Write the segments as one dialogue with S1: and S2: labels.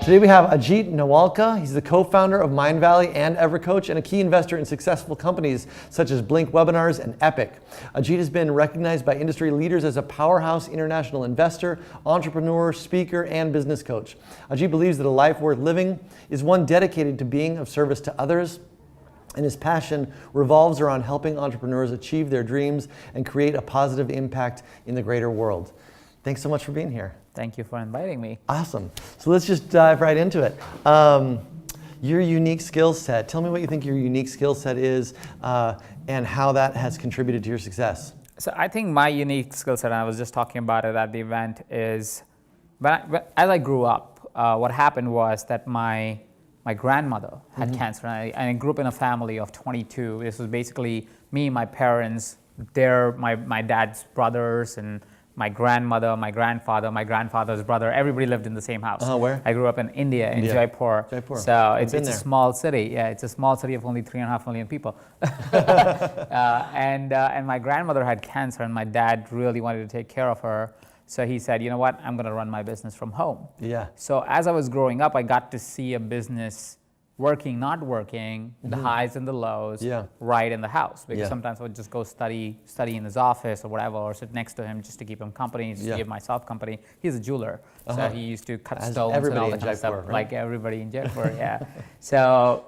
S1: Today we have Ajit Nawalkha. He's the co-founder of Mind Valley and EverCoach and a key investor in successful companies such as Blink Webinars and Epic. Ajit has been recognized by industry leaders as a powerhouse international investor, entrepreneur, speaker, and business coach. Ajit believes that a life worth living is one dedicated to being of service to others, and his passion revolves around helping entrepreneurs achieve their dreams and create a positive impact in the greater world. Thanks so much for being here.
S2: Thank you for inviting me.
S1: Awesome. So let's just dive right into it. Your unique skill set. Tell me what you think your unique skill set is and how that has contributed to your success.
S2: So I think my unique skill set, and I was just talking about it at the event, is as I grew up, what happened was that my grandmother had cancer, and I grew up in a family of 22. This was basically me, my parents, my dad's brothers, and my grandmother, my grandfather, my grandfather's brother. Everybody lived in the same house.
S1: Where?
S2: I grew up in India, in Jaipur. So it's a small city. Yeah, it's a small city of only 3.5 million people. And my grandmother had cancer, and my dad really wanted to take care of her. So he said, you know what, I'm going to run my business from home.
S1: Yeah.
S2: So as I was growing up, I got to see a business working, not working, the highs and the lows, right in the house. Because sometimes I would just go study in his office or whatever, or sit next to him just to keep him company, just to give myself company. He's a jeweler, so he used to cut stones and all that kind of stuff, right? Like everybody in Jaipur, yeah. So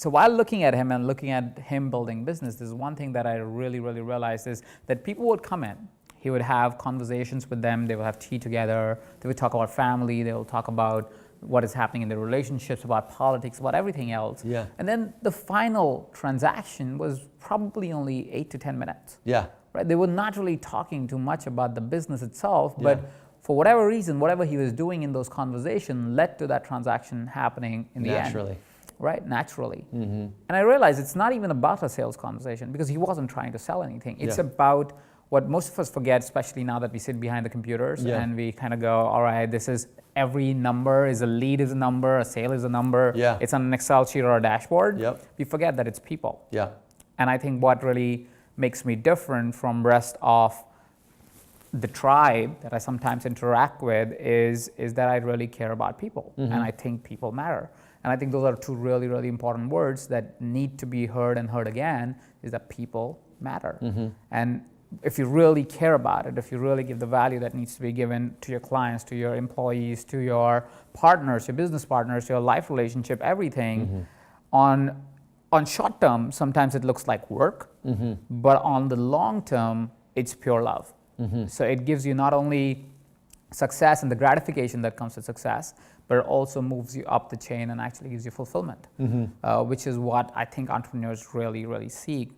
S2: while looking at him and looking at him building business, there's one thing that I really realized is that people would come in. He would have conversations with them, they would have tea together, they would talk about family, they will talk about what is happening in their relationships, about politics, about everything else.
S1: Yeah.
S2: And then the final transaction was probably only 8 to 10 minutes.
S1: Yeah.
S2: Right? They were not really talking too much about the business itself, but for whatever reason, whatever he was doing in those conversations led to that transaction happening in the end.
S1: Naturally.
S2: Right? Naturally. And I realized it's not even about a sales conversation because he wasn't trying to sell anything. It's about what most of us forget, especially now that we sit behind the computers and we kind of go, all right, this is every number is a lead is a number, a sale is a number.
S1: Yeah.
S2: It's on an Excel sheet or a dashboard.
S1: Yep.
S2: We forget that it's people.
S1: Yeah.
S2: And I think what really makes me different from rest of the tribe that I sometimes interact with is that I really care about people. And I think people matter. And I think those are two really important words that need to be heard and heard again, is that people matter. And if you really care about it, if you really give the value that needs to be given to your clients, to your employees, to your partners, your business partners, your life relationship, everything, on short term, sometimes it looks like work, but on the long term, it's pure love. So it gives you not only success and the gratification that comes with success, but it also moves you up the chain and actually gives you fulfillment, which is what I think entrepreneurs really seek.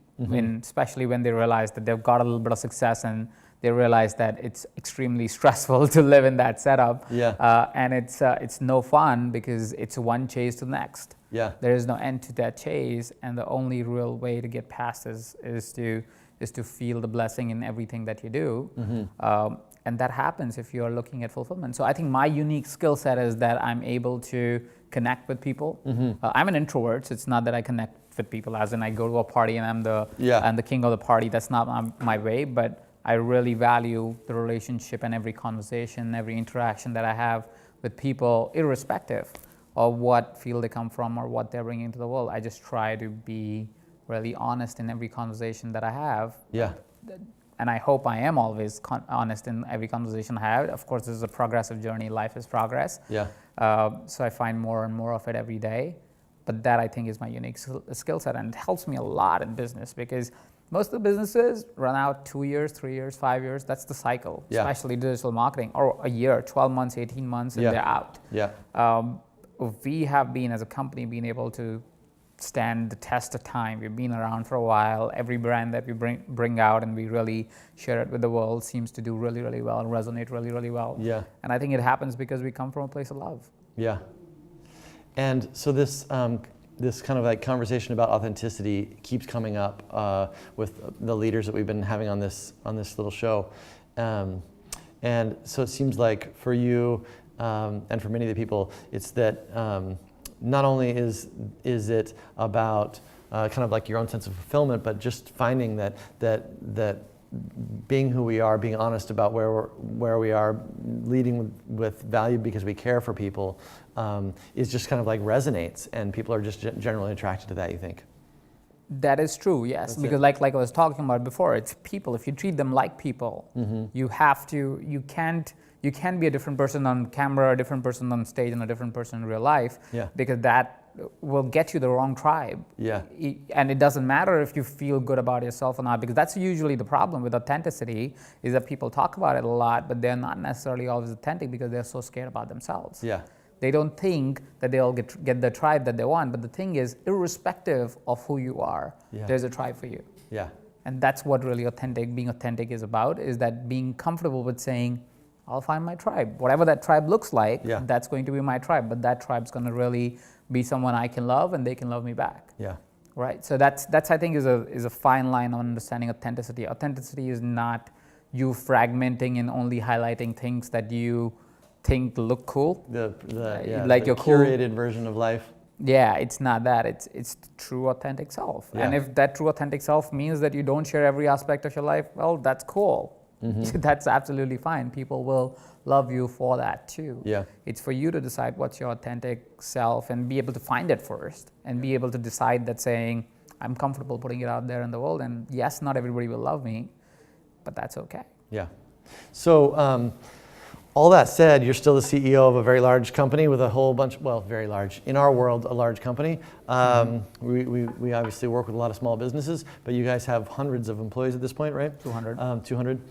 S2: Especially when they realize that they've got a little bit of success and they realize that it's extremely stressful to live in that setup. And it's no fun because it's one chase to the next. There is no end to that chase, and the only real way to get past is to feel the blessing in everything that you do. And that happens if you're looking at fulfillment. So I think my unique skill set is that I'm able to connect with people. I'm an introvert, so it's not that I connect with people as in I go to a party and I'm the king of the party. That's not my way, but I really value the relationship and every conversation, every interaction that I have with people, irrespective of what field they come from or what they're bringing to the world. I just try to be really honest in every conversation that I have. And I hope I am always honest in every conversation I have. Of course, this is a progressive journey. Life is progress. So I find more and more of it every day. But that, I think, is my unique skill set, and it helps me a lot in business because most of the businesses run out 2 years, 3 years, 5 years. That's the cycle, especially digital marketing, or a year, 12 months, 18 months, and they're out. We have been, as a company, been able to stand the test of time. We've been around for a while. Every brand that we bring out and we really share it with the world seems to do really well and resonate really well. And I think it happens because we come from a place of love.
S1: And so this kind of like conversation about authenticity keeps coming up with the leaders that we've been having on this little show, and so it seems like for you and for many of the people, it's that not only is it about kind of like your own sense of fulfillment, but just finding that being who we are, being honest about where we are, leading with value because we care for people, is just kind of like resonates, and people are just generally attracted to that, you think?
S2: That is true, yes.
S1: That's
S2: because like I was talking about before, it's people. If you treat them like people, you can't be a different person on camera, a different person on stage, and a different person in real life, because that will get you the wrong tribe.
S1: Yeah.
S2: And it doesn't matter if you feel good about yourself or not, because that's usually the problem with authenticity, is that people talk about it a lot, but they're not necessarily always authentic because they're so scared about themselves.
S1: Yeah.
S2: They don't think that they'll get the tribe that they want, but the thing is, irrespective of who you are, there's a tribe for you.
S1: Yeah.
S2: And that's what really being authentic is about, is that being comfortable with saying, I'll find my tribe. Whatever that tribe looks like, that's going to be my tribe, but that tribe's going to really be someone I can love and they can love me back.
S1: Yeah.
S2: Right? So that's I think is a fine line on understanding authenticity. Authenticity is not you fragmenting and only highlighting things that you think look cool.
S1: Like the
S2: your
S1: curated version of life.
S2: Yeah, it's not that. It's the true authentic self.
S1: Yeah.
S2: And if that true authentic self means that you don't share every aspect of your life, well, that's cool. That's absolutely fine. People will love you for that too.
S1: Yeah.
S2: It's for you to decide what's your authentic self and be able to find it first, and be able to decide that saying, I'm comfortable putting it out there in the world, and yes, not everybody will love me, but that's okay. Yeah.
S1: So all that said, you're still the CEO of a very large company with a whole bunch, well, very large, in our world, a large company. We obviously work with a lot of small businesses, but you guys have hundreds of employees at this point, right?
S2: 200.
S1: 200.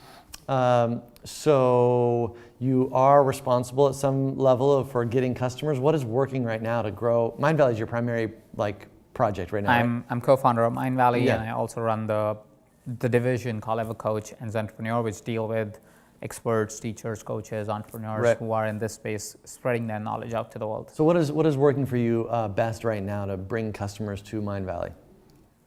S1: So you are responsible at some level for getting customers. What is working right now to grow? Mindvalley is your primary project right now.
S2: I'm co-founder of Mindvalley, and I also run the division called EverCoach and Entrepreneur, which deal with experts, teachers, coaches, entrepreneurs who are in this space, spreading their knowledge out to the world.
S1: So what is working for you best right now to bring customers to Mindvalley?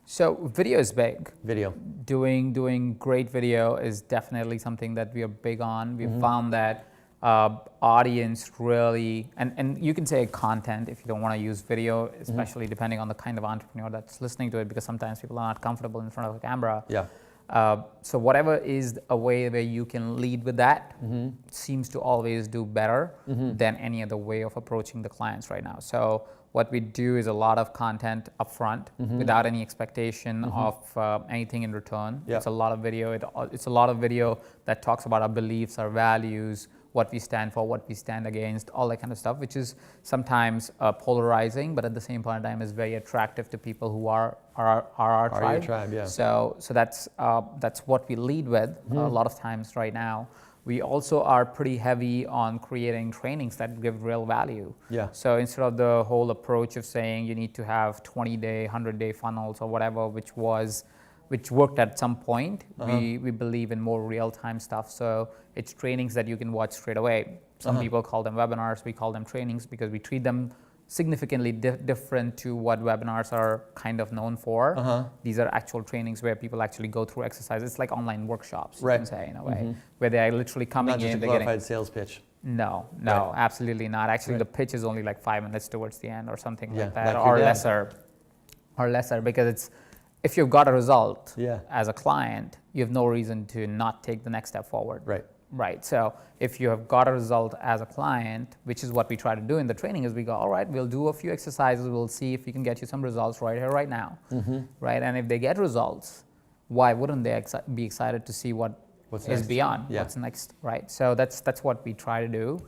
S2: So video is big.
S1: Video.
S2: Doing great video is definitely something that we are big on. We've found that audience really, and you can say content if you don't want to use video, especially depending on the kind of entrepreneur that's listening to it, because sometimes people are not comfortable in front of a camera.
S1: Yeah.
S2: So whatever is a way where you can lead with that seems to always do better than any other way of approaching the clients right now. So what we do is a lot of content upfront without any expectation of anything in return. It's a lot of video. It's a lot of video that talks about our beliefs, our values, what we stand for, what we stand against, all that kind of stuff, which is sometimes polarizing, but at the same point in time is very attractive to people who are our tribe.
S1: Your tribe, yeah.
S2: So that's what we lead with a lot of times right now. We also are pretty heavy on creating trainings that give real value.
S1: Yeah.
S2: So instead of the whole approach of saying you need to have 20-day, 100-day funnels or whatever, which worked at some point, we believe in more real-time stuff. So it's trainings that you can watch straight away. Some people call them webinars, we call them trainings because we treat them significantly different to what webinars are kind of known for. These are actual trainings where people actually go through exercises. It's like online workshops, you can say, in a way, where they are literally coming in.
S1: Not just a glorified sales pitch.
S2: No, absolutely not. Actually, the pitch is only like 5 minutes towards the end or something like that,
S1: like
S2: or lesser, because it's, if you've got a result as a client, you have no reason to not take the next step forward. Right. So if you have got a result as a client, which is what we try to do in the training, is we go, all right, we'll do a few exercises, we'll see if we can get you some results right here, right now. Right. And if they get results, why wouldn't they be excited to see what's
S1: next?
S2: Beyond, what's next, right? So that's what we try to do.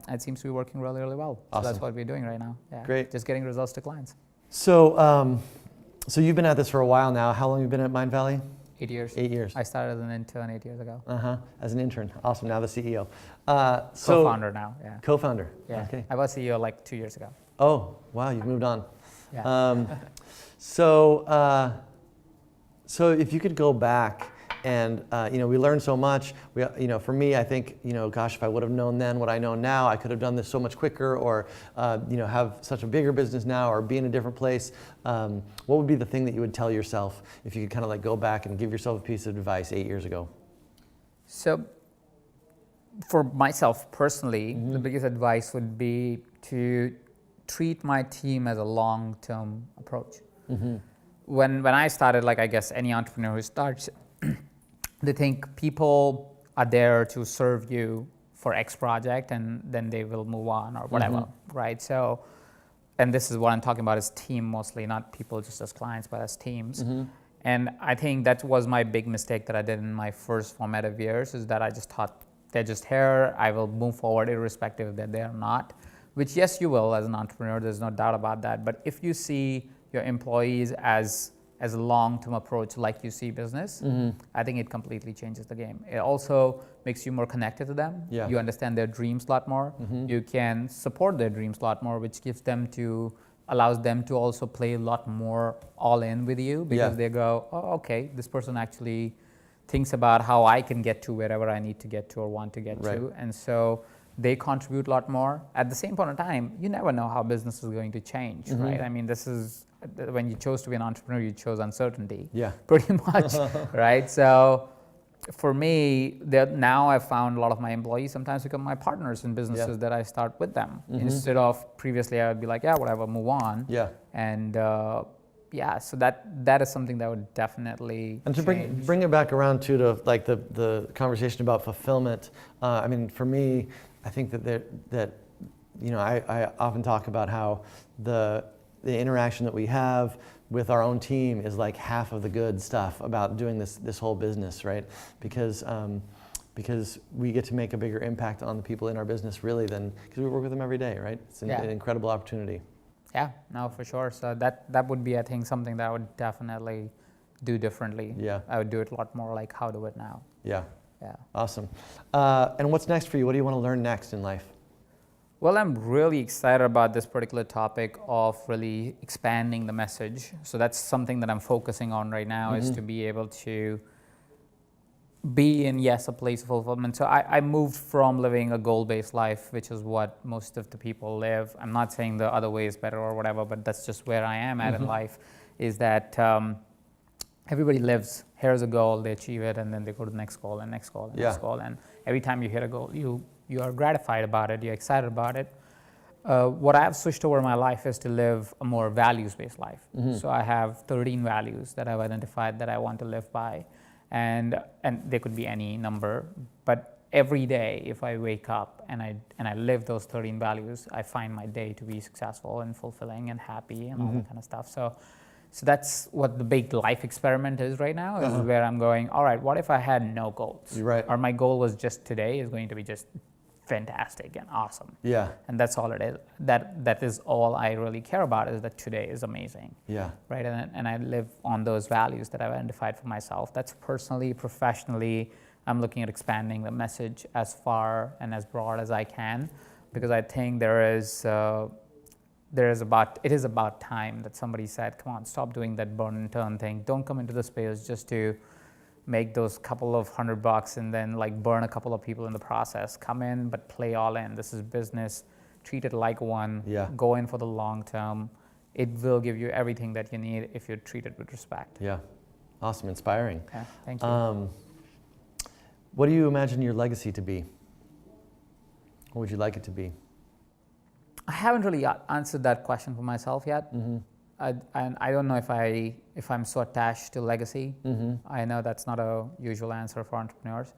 S2: It seems to be working really, really well.
S1: Awesome.
S2: So that's what we're doing right now. Yeah.
S1: Great.
S2: Just getting results to clients.
S1: So, so you've been at this for a while now. How long have you been at Mindvalley?
S2: 8 years.
S1: 8 years.
S2: I started as an intern 8 years ago.
S1: As an intern. Awesome. Now the CEO.
S2: Co-founder now. Yeah.
S1: Co-founder.
S2: Yeah.
S1: Okay.
S2: I was CEO like 2 years ago.
S1: Oh, wow. You've moved on.
S2: Yeah.
S1: So if you could go back and, we learned so much. For me, I think, gosh, if I would have known then what I know now, I could have done this so much quicker, or, have such a bigger business now, or be in a different place. What would be the thing that you would tell yourself if you could kind of go back and give yourself a piece of advice 8 years ago?
S2: So for myself personally, the biggest advice would be to treat my team as a long-term approach. When I started, like I guess any entrepreneur who starts, they think people are there to serve you for X project and then they will move on or whatever, right? So, and this is what I'm talking about is team mostly, not people just as clients, but as teams. And I think that was my big mistake that I did in my first formative years, is that I just thought they're just here, I will move forward irrespective of that they are not, which yes, you will as an entrepreneur, there's no doubt about that. But if you see your employees as a long-term approach like you see business, I think it completely changes the game. It also makes you more connected to them.
S1: Yeah.
S2: You understand their dreams a lot more. You can support their dreams a lot more, which allows them to also play a lot more all in with you, because they go, oh, okay, this person actually thinks about how I can get to wherever I need to get to or want to get to. And so they contribute a lot more. At the same point in time, you never know how business is going to change, right? I mean, this is, when you chose to be an entrepreneur, you chose uncertainty, pretty much, right? So for me, now I've found a lot of my employees sometimes become my partners in businesses that I start with them. Instead of previously I would be like, yeah, whatever, move on. And so that is something that would definitely
S1: And to
S2: change.
S1: bring it back around to like the conversation about fulfillment, I mean, for me, I think that you know, I often talk about how the interaction that we have with our own team is like half of the good stuff about doing this whole business, right? Because we get to make a bigger impact on the people in our business, really, than because we work with them every day, right? It's an incredible opportunity.
S2: Yeah, no, for sure. So that would be, I think, something that I would definitely do differently. I would do it a lot more like how I do it now. Yeah.
S1: Awesome. And what's next for you? What do you want to learn next in life?
S2: Well, I'm really excited about this particular topic of really expanding the message. So that's something that I'm focusing on right now, is to be able to be in, yes, a place of fulfillment. So I moved from living a goal-based life, which is what most of the people live. I'm not saying the other way is better or whatever, but that's just where I am at in life, is that everybody lives, here's a goal, they achieve it, and then they go to the next goal and next goal and next goal. And every time you hit a goal, you are gratified about it, you're excited about it. What I've switched over in my life is to live a more values-based life. So I have 13 values that I've identified that I want to live by. And there could be any number, but every day if I wake up and I live those 13 values, I find my day to be successful and fulfilling and happy and all that kind of stuff. So that's what the big life experiment is right now, is where I'm going, all right, what if I had no goals? Or my goal was just today is going to be just fantastic and awesome. And that's all it is. That is all I really care about, is that today is amazing. Right? And I live on those values that I've identified for myself. That's personally, professionally, I'm looking at expanding the message as far and as broad as I can, because I think it is about time that somebody said, come on, stop doing that burn and turn thing. Don't come into the space just to make those couple of $100 and then like burn a couple of people in the process. Come in, but play all in. This is business. Treat it like one. Go in for the long term. It will give you everything that you need if you treat it with respect.
S1: Awesome, inspiring.
S2: Thank you.
S1: What do you imagine your legacy to be? What would you like it to be?
S2: I haven't really answered that question for myself yet. And I don't know if I'm so attached to legacy. I know that's not a usual answer for entrepreneurs.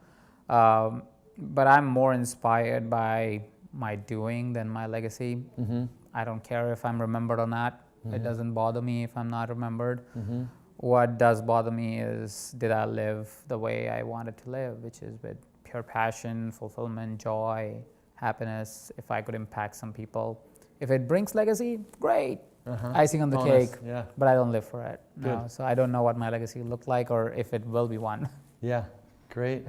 S2: But I'm more inspired by my doing than my legacy. I don't care if I'm remembered or not. It doesn't bother me if I'm not remembered. What does bother me is, did I live the way I wanted to live, which is with pure passion, fulfillment, joy, happiness, if I could impact some people. If it brings legacy, great. Icing on the cake, but I don't live for it. No, so I don't know what my legacy will look like or if it will be one.
S1: Great.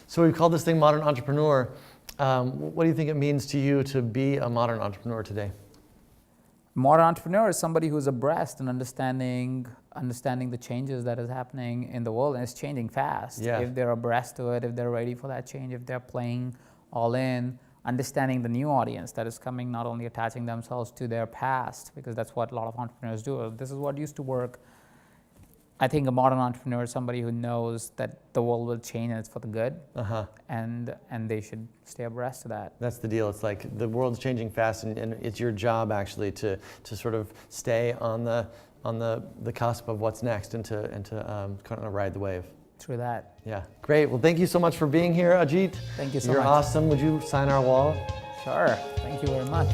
S1: So we've called this thing Modern Entrepreneur. What do you think it means to you to be a modern entrepreneur today?
S2: Modern entrepreneur is somebody who's abreast and understanding the changes that is happening in the world, and it's changing fast. If they're abreast to it, if they're ready for that change, if they're playing all in, understanding the new audience that is coming, not only attaching themselves to their past, because that's what a lot of entrepreneurs do. This is what used to work. I think a modern entrepreneur is somebody who knows that the world will change and it's for the good, and they should stay abreast of that. That's
S1: the deal. It's like the world's changing fast, and it's your job actually to sort of stay on the cusp of what's next and to kind of ride the wave.
S2: through that.
S1: Yeah, great. Well, thank you so much for being here, Ajit.
S2: Thank you so
S1: You're
S2: much.
S1: awesome. Would you sign our wall?
S2: Sure. Thank you very much.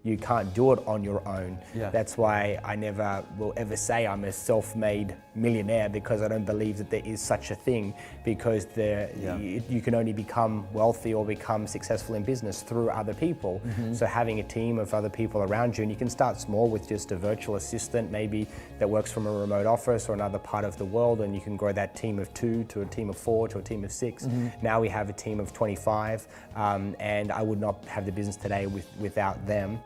S3: You can't do it on your own.
S1: Yeah.
S3: That's why I never will ever say I'm a self-made millionaire, because I don't believe that there is such a thing, because you can only become wealthy or become successful in business through other people. So having a team of other people around you, and you can start small with just a virtual assistant maybe that works from a remote office or another part of the world, and you can grow that team of 2 to a team of 4 to a team of 6. Now we have a team of 25, and I would not have the business today without them.